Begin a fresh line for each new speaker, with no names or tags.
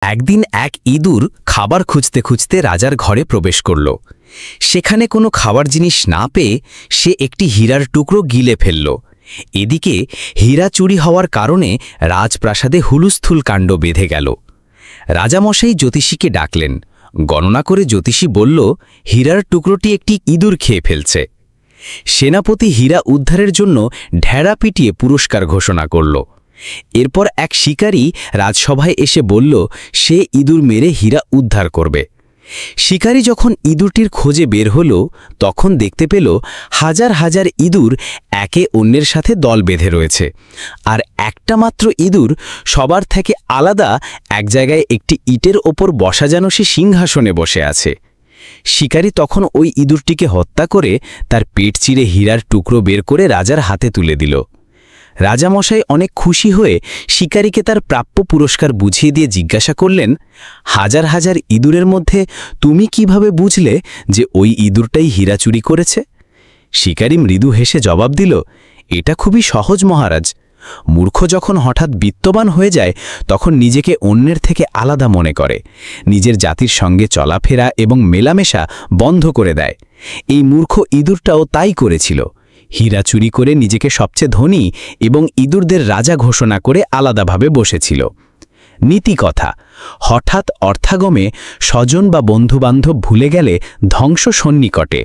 একদিন এক ইঁদুর খাবার খুঁজতে খুঁজতে রাজার ঘরে প্রবেশ করল। সেখানে কোনো খাবার জিনিস না পেয়ে সে একটি হীরার টুকরো গিলে ফেলল। এদিকে হীরা চুরি হওয়ার কারণে রাজপ্রাসাদে হুলুস্থুল কাণ্ড বেঁধে গেল। রাজামশাই জ্যোতিষীকে ডাকলেন। গণনা করে জ্যোতিষী বলল, হীরার টুকরোটি একটি ইঁদুর খেয়ে ফেলছে। সেনাপতি হীরা উদ্ধারের জন্য ঢেড়া পিটিয়ে পুরস্কার ঘোষণা করল। এরপর এক শিকারী রাজসভায় এসে বলল সে ইঁদুর মেরে হীরা উদ্ধার করবে। শিকারী যখন ইঁদুরটির খোঁজে বের হল তখন দেখতে পেল হাজার হাজার ইঁদুর একে অন্যের সাথে দল বেঁধে রয়েছে, আর একটা মাত্র ইঁদুর সবার থেকে আলাদা এক জায়গায় একটি ইটের ওপর বসা যেন সে সিংহাসনে বসে আছে। শিকারী তখন ওই ইঁদুরটিকে হত্যা করে তার পেট চিরে হীরার টুকরো বের করে রাজার হাতে তুলে দিল। রাজামশাই অনেক খুশি হয়ে শিকারীকে তার প্রাপ্য পুরস্কার বুঝিয়ে দিয়ে জিজ্ঞাসা করলেন, হাজার হাজার ইঁদুরের মধ্যে তুমি কিভাবে বুঝলে যে ওই ইঁদুরটাই হীরা চুরি করেছে? শিকারী মৃদু হেসে জবাব দিল, এটা খুবই সহজ মহারাজ। মূর্খ যখন হঠাৎ বিত্তবান হয়ে যায় তখন নিজেকে অন্যের থেকে আলাদা মনে করে, নিজের জাতির সঙ্গে চলাফেরা এবং মেলামেশা বন্ধ করে দেয়। এই মূর্খ ইঁদুরটাও তাই করেছিল। হীরা চুরি করে নিজেকে সবচেয়ে ধনী এবং ইঁদুরদের রাজা ঘোষণা করে আলাদাভাবে বসেছিল। নীতিকথা, হঠাৎ অর্থাগমে স্বজন বা বন্ধুবান্ধব ভুলে গেলে ধ্বংস সন্নিকটে।